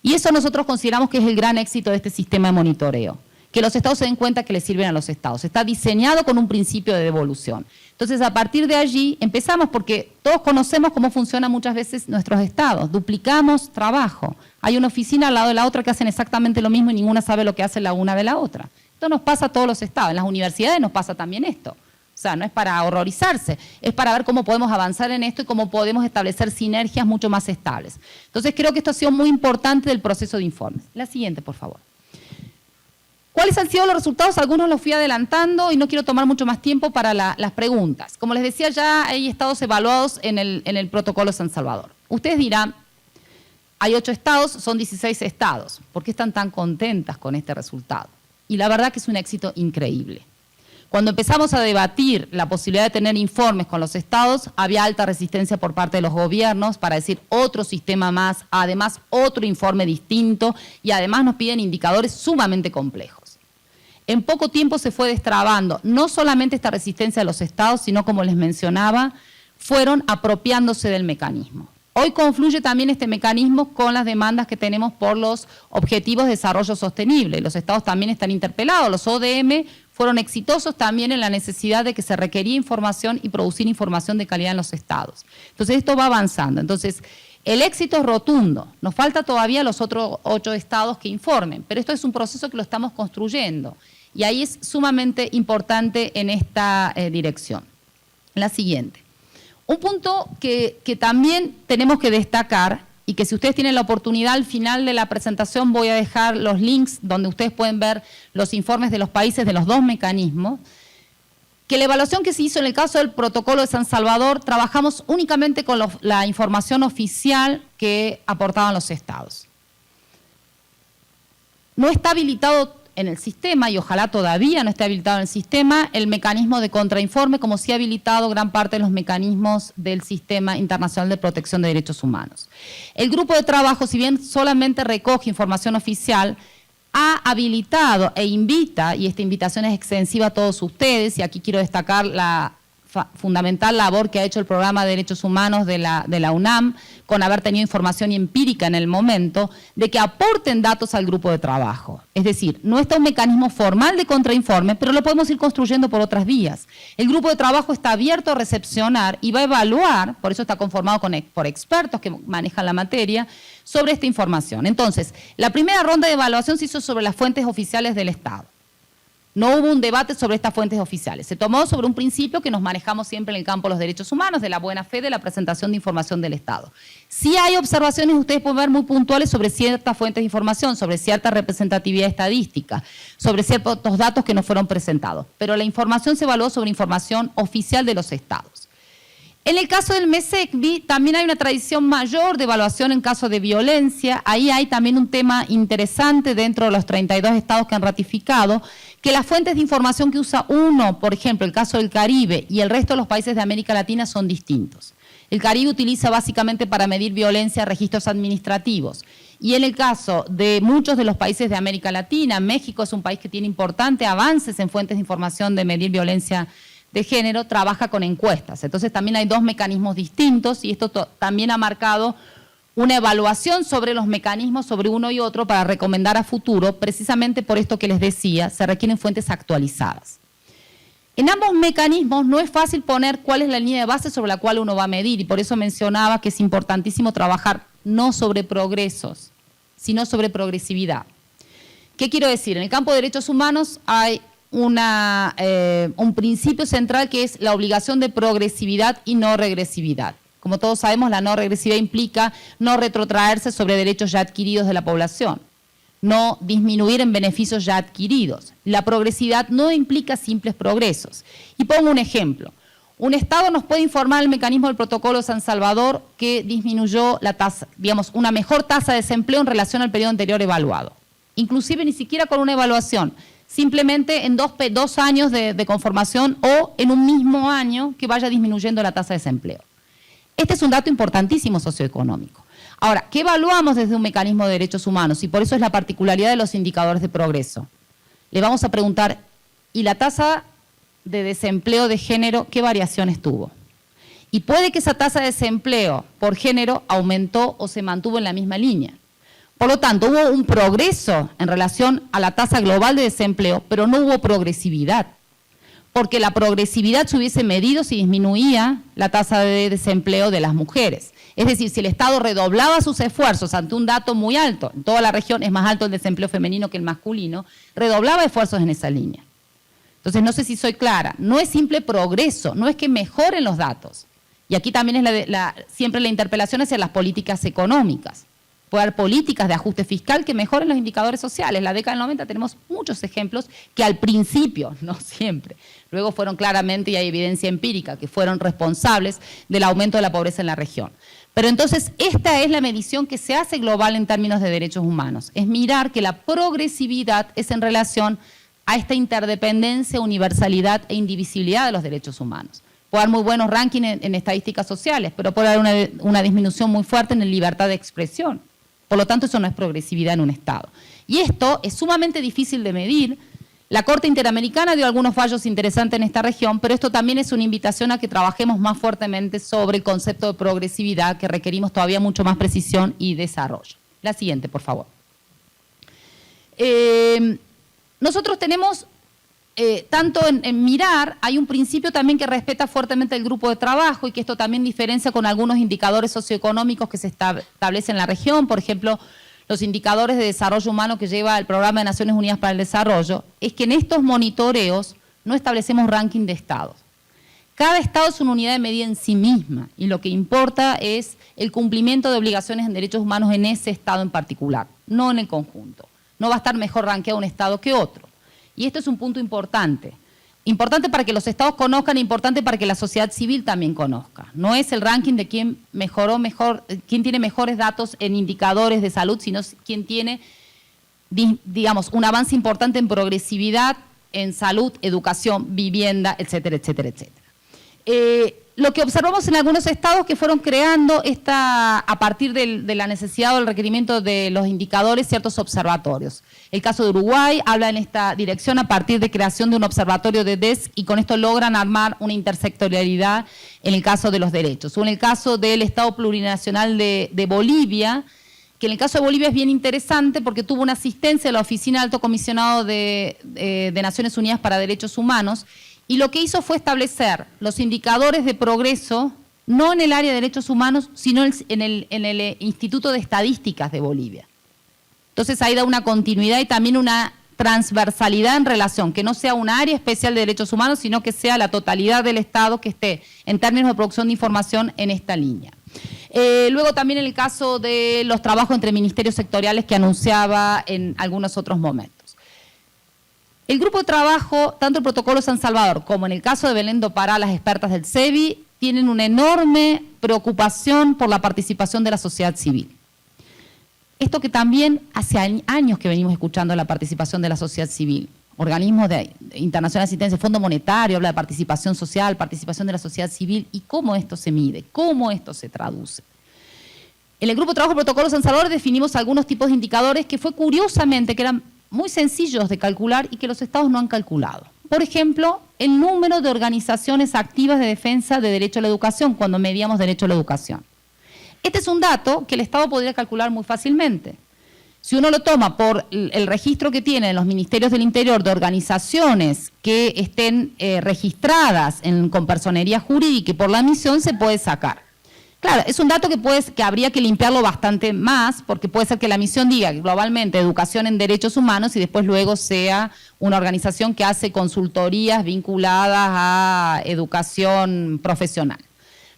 Y eso nosotros consideramos que es el gran éxito de este sistema de monitoreo, que los estados se den cuenta que les sirven a los estados. Está diseñado con un principio de devolución. Entonces, a partir de allí empezamos, porque todos conocemos cómo funcionan muchas veces nuestros estados. Duplicamos trabajo. Hay una oficina al lado de la otra que hacen exactamente lo mismo y ninguna sabe lo que hace la una de la otra. Esto nos pasa a todos los estados. En las universidades nos pasa también esto. O sea, no es para horrorizarse, es para ver cómo podemos avanzar en esto y cómo podemos establecer sinergias mucho más estables. Entonces, creo que esto ha sido muy importante del proceso de informes. La siguiente, por favor. ¿Cuáles han sido los resultados? Algunos los fui adelantando y no quiero tomar mucho más tiempo para las preguntas. Como les decía, ya hay estados evaluados en el protocolo de San Salvador. Ustedes dirán, hay 8 estados, son 16 estados. ¿Por qué están tan contentas con este resultado? Y la verdad que es un éxito increíble. Cuando empezamos a debatir la posibilidad de tener informes con los estados, había alta resistencia por parte de los gobiernos para decir otro sistema más, además otro informe distinto y además nos piden indicadores sumamente complejos. En poco tiempo se fue destrabando no solamente esta resistencia de los estados, sino como les mencionaba, fueron apropiándose del mecanismo. Hoy confluye también este mecanismo con las demandas que tenemos por los Objetivos de Desarrollo Sostenible. Los estados también están interpelados, los ODM fueron exitosos también en la necesidad de que se requería información y producir información de calidad en los estados. Entonces esto va avanzando. Entonces el éxito es rotundo. Nos falta todavía los otros 8 estados que informen, pero esto es un proceso que lo estamos construyendo y ahí es sumamente importante en esta dirección. La siguiente. Un punto que también tenemos que destacar y que si ustedes tienen la oportunidad al final de la presentación voy a dejar los links donde ustedes pueden ver los informes de los países de los 2 mecanismos, que la evaluación que se hizo en el caso del protocolo de San Salvador trabajamos únicamente con la información oficial que aportaban los estados. No está habilitado en el sistema, y ojalá todavía no esté habilitado en el sistema, el mecanismo de contrainforme, como sí ha habilitado gran parte de los mecanismos del Sistema Internacional de Protección de Derechos Humanos. El grupo de trabajo, si bien solamente recoge información oficial, ha habilitado e invita, y esta invitación es extensiva a todos ustedes, y aquí quiero destacar la fundamental labor que ha hecho el Programa de Derechos Humanos de la UNAM, con haber tenido información empírica en el momento, de que aporten datos al grupo de trabajo. Es decir, no está un mecanismo formal de contrainforme, pero lo podemos ir construyendo por otras vías. El grupo de trabajo está abierto a recepcionar y va a evaluar, por eso está conformado por expertos que manejan la materia, sobre esta información. Entonces, la primera ronda de evaluación se hizo sobre las fuentes oficiales del Estado. No hubo un debate sobre estas fuentes oficiales. Se tomó sobre un principio que nos manejamos siempre en el campo de los derechos humanos, de la buena fe de la presentación de información del Estado. Sí hay observaciones, ustedes pueden ver, muy puntuales sobre ciertas fuentes de información, sobre cierta representatividad estadística, sobre ciertos datos que no fueron presentados. Pero la información se evaluó sobre información oficial de los estados. En el caso del MESECVI también hay una tradición mayor de evaluación en caso de violencia. Ahí hay también un tema interesante dentro de los 32 estados que han ratificado, que las fuentes de información que usa uno, por ejemplo, el caso del Caribe y el resto de los países de América Latina son distintos. El Caribe utiliza básicamente para medir violencia registros administrativos Y en el caso de muchos de los países de América Latina, México es un país que tiene importantes avances en fuentes de información de medir violencia de género, trabaja con encuestas. Entonces también hay dos mecanismos distintos y esto también ha marcado una evaluación sobre los mecanismos sobre uno y otro para recomendar a futuro, precisamente por esto que les decía, se requieren fuentes actualizadas. En ambos mecanismos no es fácil poner cuál es la línea de base sobre la cual uno va a medir y por eso mencionaba que es importantísimo trabajar no sobre progresos, sino sobre progresividad. ¿Qué quiero decir? En el campo de derechos humanos hay un principio central que es la obligación de progresividad y no regresividad. Como todos sabemos, la no regresividad implica no retrotraerse sobre derechos ya adquiridos de la población, no disminuir en beneficios ya adquiridos. La progresividad no implica simples progresos. Y pongo un ejemplo. Un Estado nos puede informar el mecanismo del protocolo de San Salvador que disminuyó la tasa, digamos, una mejor tasa de desempleo en relación al periodo anterior evaluado. Inclusive ni siquiera con una evaluación, simplemente en dos años de conformación o en un mismo año que vaya disminuyendo la tasa de desempleo. Este es un dato importantísimo socioeconómico. Ahora, ¿qué evaluamos desde un mecanismo de derechos humanos? Y por eso es la particularidad de los indicadores de progreso. Le vamos a preguntar, ¿y la tasa de desempleo de género qué variaciones tuvo? Y puede que esa tasa de desempleo por género aumentó o se mantuvo en la misma línea. Por lo tanto, hubo un progreso en relación a la tasa global de desempleo, pero no hubo progresividad. Porque la progresividad se hubiese medido si disminuía la tasa de desempleo de las mujeres. Es decir, si el Estado redoblaba sus esfuerzos ante un dato muy alto, en toda la región es más alto el desempleo femenino que el masculino, redoblaba esfuerzos en esa línea. Entonces, no sé si soy clara, no es simple progreso, no es que mejoren los datos. Y aquí también es siempre la interpelación hacia las políticas económicas. Puede haber políticas de ajuste fiscal que mejoren los indicadores sociales. En la década del 90 tenemos muchos ejemplos que al principio, no siempre, luego fueron claramente, y hay evidencia empírica, que fueron responsables del aumento de la pobreza en la región. Pero entonces esta es la medición que se hace global en términos de derechos humanos. Es mirar que la progresividad es en relación a esta interdependencia, universalidad e indivisibilidad de los derechos humanos. Puede haber muy buenos rankings en estadísticas sociales, pero puede haber una disminución muy fuerte en la libertad de expresión. Por lo tanto, eso no es progresividad en un Estado. Y esto es sumamente difícil de medir. La Corte Interamericana dio algunos fallos interesantes en esta región, pero esto también es una invitación a que trabajemos más fuertemente sobre el concepto de progresividad, que requerimos todavía mucho más precisión y desarrollo. La siguiente, por favor. Nosotros tenemos, tanto en mirar, hay un principio también que respeta fuertemente el grupo de trabajo y que esto también diferencia con algunos indicadores socioeconómicos que se establecen en la región, por ejemplo, los indicadores de desarrollo humano que lleva el Programa de Naciones Unidas para el Desarrollo, es que en estos monitoreos no establecemos ranking de estados. Cada estado es una unidad de medida en sí misma y lo que importa es el cumplimiento de obligaciones en derechos humanos en ese estado en particular, no en el conjunto. No va a estar mejor rankeado un estado que otro. Y esto es un punto importante. Importante para que los estados conozcan, importante para que la sociedad civil también conozca. No es el ranking de quién mejoró mejor, quién tiene mejores datos en indicadores de salud, sino quién tiene, digamos, un avance importante en progresividad, en salud, educación, vivienda, etcétera, etcétera, etcétera. Lo que observamos en algunos estados que fueron creando a partir de la necesidad o el requerimiento de los indicadores, ciertos observatorios. El caso de Uruguay habla en esta dirección a partir de creación de un observatorio de DESC y con esto logran armar una intersectorialidad en el caso de los derechos. O en el caso del Estado Plurinacional de Bolivia, que en el caso de Bolivia es bien interesante porque tuvo una asistencia de la Oficina de Alto Comisionado de Naciones Unidas para Derechos Humanos. Y lo que hizo fue establecer los indicadores de progreso, no en el área de derechos humanos, sino en el Instituto de Estadísticas de Bolivia. Entonces ahí da una continuidad y también una transversalidad en relación, que no sea un área especial de derechos humanos, sino que sea la totalidad del Estado que esté en términos de producción de información en esta línea. Luego también en el caso de los trabajos entre ministerios sectoriales que anunciaba en algunos otros momentos. El grupo de trabajo, tanto el protocolo San Salvador como en el caso de Belén do Pará, las expertas del CEBI, tienen una enorme preocupación por la participación de la sociedad civil. Esto que también hace años que venimos escuchando la participación de la sociedad civil. Organismos internacionales de asistencia, Fondo Monetario habla de participación social, participación de la sociedad civil y cómo esto se mide, cómo esto se traduce. En el Grupo de Trabajo Protocolo San Salvador definimos algunos tipos de indicadores que fue curiosamente que eran muy sencillos de calcular y que los estados no han calculado. Por ejemplo, el número de organizaciones activas de defensa de derecho a la educación cuando medíamos derecho a la educación. Este es un dato que el Estado podría calcular muy fácilmente. Si uno lo toma por el registro que tienen los ministerios del Interior de organizaciones que estén registradas con personería jurídica y por la admisión, se puede sacar. Claro, es un dato que habría que limpiarlo bastante más, porque puede ser que la misión diga globalmente educación en derechos humanos y después luego sea una organización que hace consultorías vinculadas a educación profesional.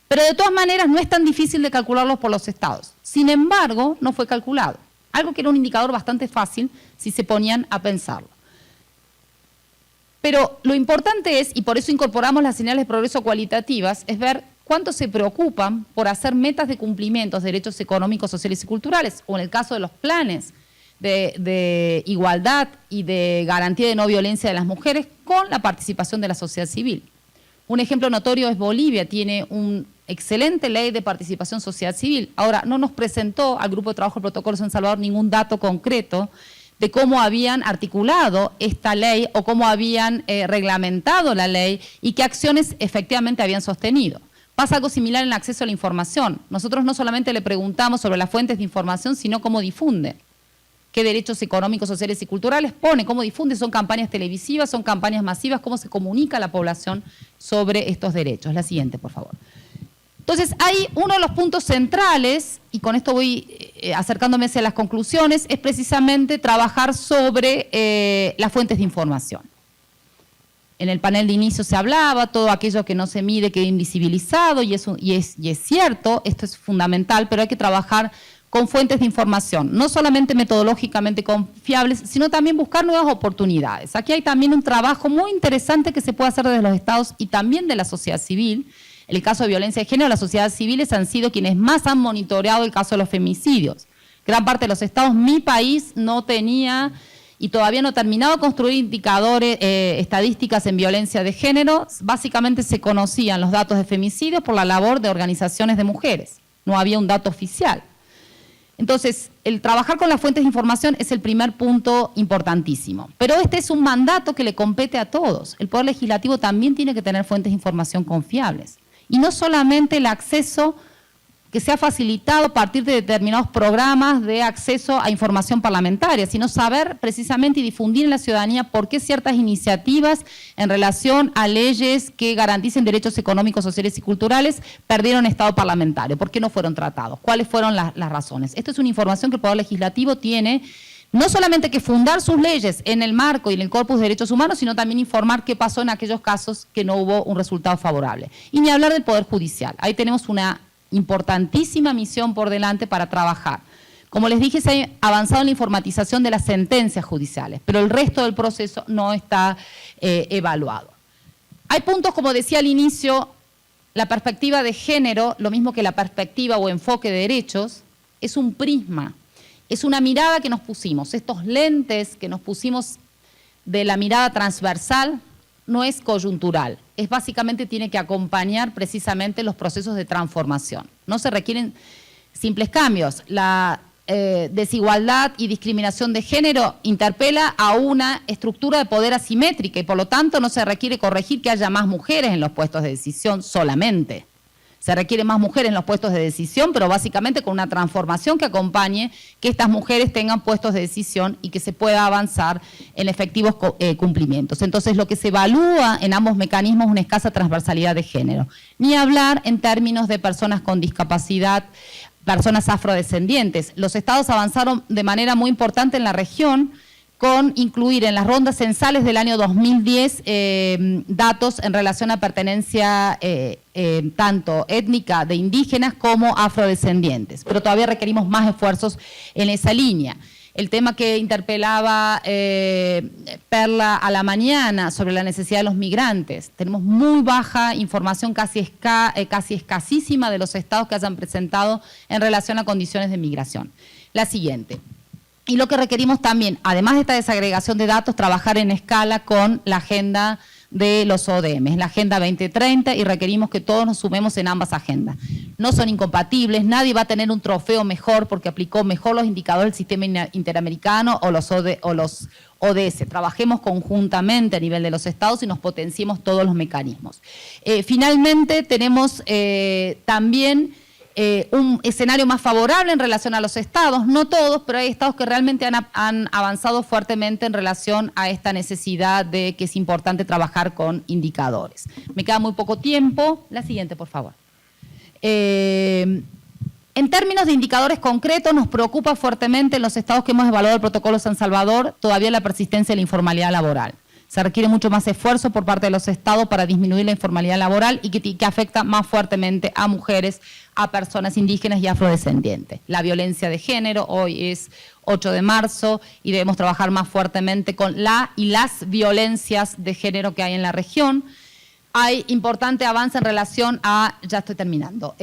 Pero de todas maneras no es tan difícil de calcularlos por los estados. Sin embargo, no fue calculado. Algo que era un indicador bastante fácil si se ponían a pensarlo. Pero lo importante es, y por eso incorporamos las señales de progreso cualitativas, es ver cuánto se preocupan por hacer metas de cumplimientos de derechos económicos, sociales y culturales, o en el caso de los planes de igualdad y de garantía de no violencia de las mujeres con la participación de la sociedad civil. Un ejemplo notorio es Bolivia, tiene una excelente ley de participación sociedad civil. Ahora, no nos presentó al Grupo de Trabajo del Protocolo San Salvador ningún dato concreto de cómo habían articulado esta ley o cómo habían reglamentado la ley y qué acciones efectivamente habían sostenido. Pasa algo similar en el acceso a la información. Nosotros no solamente le preguntamos sobre las fuentes de información, sino cómo difunde. Qué derechos económicos, sociales y culturales pone, cómo difunde, son campañas televisivas, son campañas masivas, cómo se comunica a la población sobre estos derechos. La siguiente, por favor. Entonces, hay uno de los puntos centrales, y con esto voy acercándome hacia las conclusiones, es precisamente trabajar sobre las fuentes de información. En el panel de inicio se hablaba, todo aquello que no se mide queda invisibilizado, y es cierto, esto es fundamental, pero hay que trabajar con fuentes de información, no solamente metodológicamente confiables, sino también buscar nuevas oportunidades. Aquí hay también un trabajo muy interesante que se puede hacer desde los estados y también de la sociedad civil. En el caso de violencia de género, las sociedades civiles han sido quienes más han monitoreado el caso de los femicidios. Gran parte de los estados, mi país no tenía y todavía no ha terminado de construir indicadores, estadísticas en violencia de género. Básicamente se conocían los datos de femicidios por la labor de organizaciones de mujeres. No había un dato oficial. Entonces, el trabajar con las fuentes de información es el primer punto importantísimo. Pero este es un mandato que le compete a todos. El Poder Legislativo también tiene que tener fuentes de información confiables. Y no solamente el acceso que sea facilitado a partir de determinados programas de acceso a información parlamentaria, sino saber precisamente y difundir en la ciudadanía por qué ciertas iniciativas en relación a leyes que garanticen derechos económicos, sociales y culturales perdieron estado parlamentario, por qué no fueron tratados, cuáles fueron las razones. Esto es una información que el Poder Legislativo tiene no solamente que fundar sus leyes en el marco y en el corpus de derechos humanos, sino también informar qué pasó en aquellos casos que no hubo un resultado favorable. Y ni hablar del Poder Judicial. Ahí tenemos una importantísima misión por delante para trabajar. Como les dije, se ha avanzado en la informatización de las sentencias judiciales, pero el resto del proceso no está evaluado. Hay puntos, como decía al inicio, la perspectiva de género, lo mismo que la perspectiva o enfoque de derechos, es un prisma, es una mirada que nos pusimos, estos lentes que nos pusimos de la mirada transversal, no es coyuntural, es básicamente tiene que acompañar precisamente los procesos de transformación. No se requieren simples cambios. La desigualdad y discriminación de género interpela a una estructura de poder asimétrica y por lo tanto no se requiere corregir que haya más mujeres en los puestos de decisión solamente. Se requiere más mujeres en los puestos de decisión, pero básicamente con una transformación que acompañe que estas mujeres tengan puestos de decisión y que se pueda avanzar en efectivos cumplimientos. Entonces, lo que se evalúa en ambos mecanismos es una escasa transversalidad de género. Ni hablar en términos de personas con discapacidad, personas afrodescendientes. Los estados avanzaron de manera muy importante en la región con incluir en las rondas censales del año 2010 datos en relación a pertenencia tanto étnica de indígenas como afrodescendientes, pero todavía requerimos más esfuerzos en esa línea. El tema que interpelaba Perla a la mañana sobre la necesidad de los migrantes. Tenemos muy baja información, casi escasísima de los estados que hayan presentado en relación a condiciones de migración. La siguiente. Y lo que requerimos también, además de esta desagregación de datos, trabajar en escala con la Agenda de los ODM. Es la Agenda 2030 y requerimos que todos nos sumemos en ambas agendas. No son incompatibles, nadie va a tener un trofeo mejor porque aplicó mejor los indicadores del sistema interamericano o los ODS. Trabajemos conjuntamente a nivel de los estados y nos potenciemos todos los mecanismos. Finalmente, tenemos también un escenario más favorable en relación a los estados, no todos, pero hay estados que realmente han avanzado fuertemente en relación a esta necesidad de que es importante trabajar con indicadores. Me queda muy poco tiempo. La siguiente, por favor. En términos de indicadores concretos, nos preocupa fuertemente en los estados que hemos evaluado el protocolo San Salvador todavía la persistencia de la informalidad laboral. Se requiere mucho más esfuerzo por parte de los estados para disminuir la informalidad laboral y que afecta más fuertemente a mujeres, a personas indígenas y afrodescendientes. La violencia de género, hoy es 8 de marzo y debemos trabajar más fuertemente con las violencias de género que hay en la región. Hay importante avance en relación a, ya estoy terminando,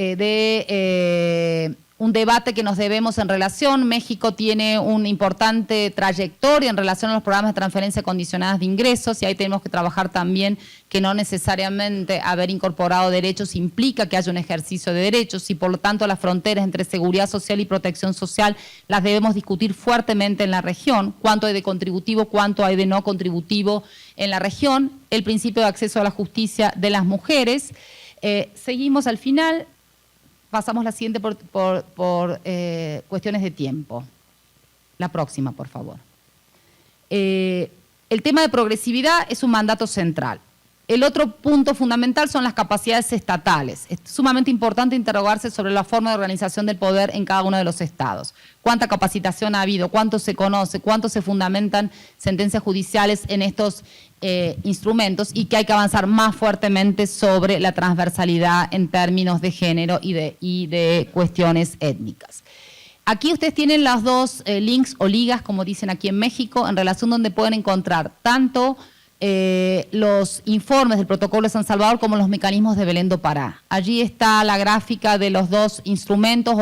un debate que nos debemos en relación. México tiene una importante trayectoria en relación a los programas de transferencia condicionadas de ingresos y ahí tenemos que trabajar también que no necesariamente haber incorporado derechos implica que haya un ejercicio de derechos y por lo tanto las fronteras entre seguridad social y protección social las debemos discutir fuertemente en la región. Cuánto hay de contributivo, cuánto hay de no contributivo en la región. El principio de acceso a la justicia de las mujeres. Seguimos al final. Pasamos la siguiente por cuestiones de tiempo. La próxima, por favor. El tema de progresividad es un mandato central. El otro punto fundamental son las capacidades estatales. Es sumamente importante interrogarse sobre la forma de organización del poder en cada uno de los estados. ¿Cuánta capacitación ha habido? ¿Cuánto se conoce? ¿Cuánto se fundamentan sentencias judiciales en estos instrumentos? Y que hay que avanzar más fuertemente sobre la transversalidad en términos de género y de cuestiones étnicas. Aquí ustedes tienen las dos links o ligas, como dicen aquí en México, en relación donde pueden encontrar tanto los informes del protocolo de San Salvador como los mecanismos de Belén do Pará. Allí está la gráfica de los dos instrumentos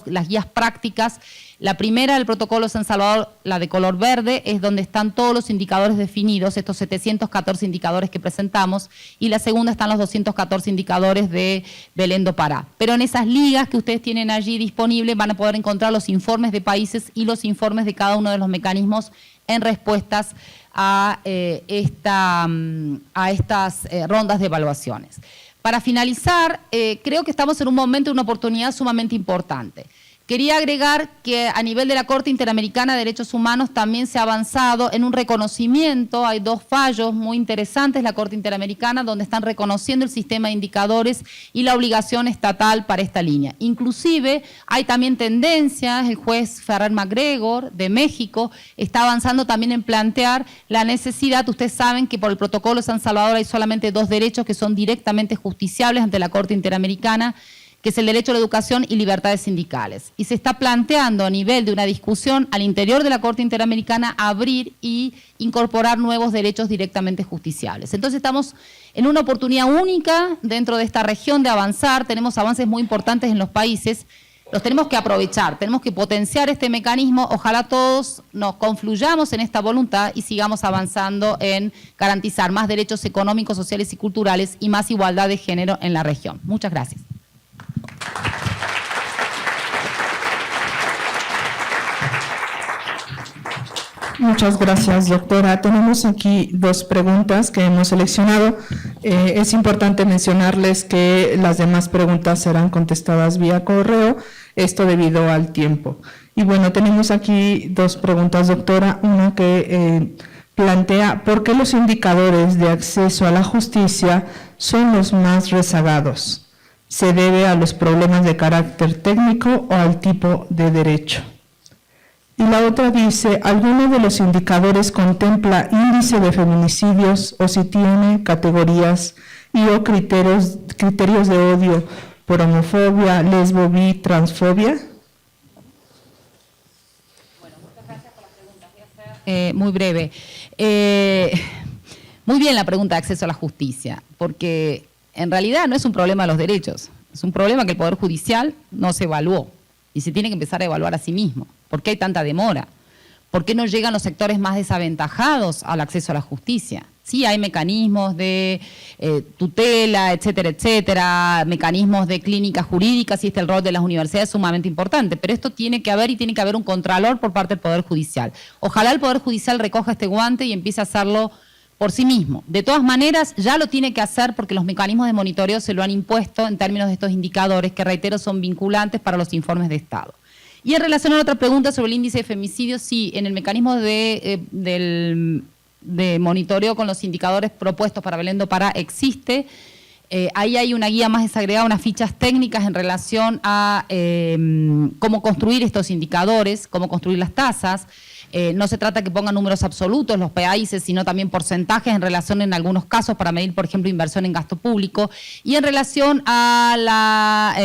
las guías prácticas. La primera del protocolo de San Salvador, la de color verde, es donde están todos los indicadores definidos, estos 714 indicadores que presentamos, y la segunda están los 214 indicadores de Belén do Pará. Pero en esas ligas que ustedes tienen allí disponibles van a poder encontrar los informes de países y los informes de cada uno de los mecanismos en respuestas a estas rondas de evaluaciones. Para finalizar, creo que estamos en un momento, una oportunidad sumamente importante. Quería agregar que a nivel de la Corte Interamericana de Derechos Humanos también se ha avanzado en un reconocimiento. Hay dos fallos muy interesantes, la Corte Interamericana, donde están reconociendo el sistema de indicadores y la obligación estatal para esta línea. Inclusive hay también tendencias, el juez Ferrer MacGregor de México está avanzando también en plantear la necesidad. Ustedes saben que por el protocolo de San Salvador hay solamente dos derechos que son directamente justiciables ante la Corte Interamericana, que es el derecho a la educación y libertades sindicales. Y se está planteando a nivel de una discusión al interior de la Corte Interamericana abrir y incorporar nuevos derechos directamente justiciables. Entonces estamos en una oportunidad única dentro de esta región de avanzar, tenemos avances muy importantes en los países, los tenemos que aprovechar, tenemos que potenciar este mecanismo, ojalá todos nos confluyamos en esta voluntad y sigamos avanzando en garantizar más derechos económicos, sociales y culturales y más igualdad de género en la región. Muchas gracias. Muchas gracias, doctora. Tenemos aquí dos preguntas que hemos seleccionado. Es importante mencionarles que las demás preguntas serán contestadas vía correo, esto debido al tiempo. Y bueno, tenemos aquí dos preguntas, doctora. Una que plantea ¿por qué los indicadores de acceso a la justicia son los más rezagados? ¿Se debe a los problemas de carácter técnico o al tipo de derecho? Y la otra dice, ¿alguno de los indicadores contempla índice de feminicidios o si tiene categorías y o criterios de odio por homofobia, lesbo, bi, transfobia? Bueno, muchas gracias por las preguntas. Voy a ser muy breve. Muy bien la pregunta de acceso a la justicia, porque en realidad no es un problema de los derechos, es un problema que el Poder Judicial no se evaluó y se tiene que empezar a evaluar a sí mismo. ¿Por qué hay tanta demora? ¿Por qué no llegan los sectores más desaventajados al acceso a la justicia? Sí, hay mecanismos de tutela, etcétera, etcétera, mecanismos de clínicas jurídicas, y el rol de las universidades es sumamente importante, pero esto tiene que haber, y tiene que haber un contralor por parte del Poder Judicial. Ojalá el Poder Judicial recoja este guante y empiece a hacerlo por sí mismo. De todas maneras, ya lo tiene que hacer porque los mecanismos de monitoreo se lo han impuesto en términos de estos indicadores que, reitero, son vinculantes para los informes de Estado. Y en relación a la otra pregunta sobre el índice de femicidios, sí, en el mecanismo de monitoreo con los indicadores propuestos para Belén do Pará existe. Ahí hay una guía más desagregada, unas fichas técnicas en relación a cómo construir estos indicadores, cómo construir las tasas. No se trata que pongan números absolutos los países, sino también porcentajes en relación, en algunos casos, para medir, por ejemplo, inversión en gasto público. Y en relación a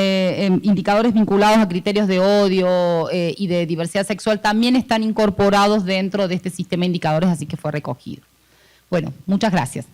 indicadores vinculados a criterios de odio y de diversidad sexual, también están incorporados dentro de este sistema de indicadores, así que fue recogido. Bueno, muchas gracias.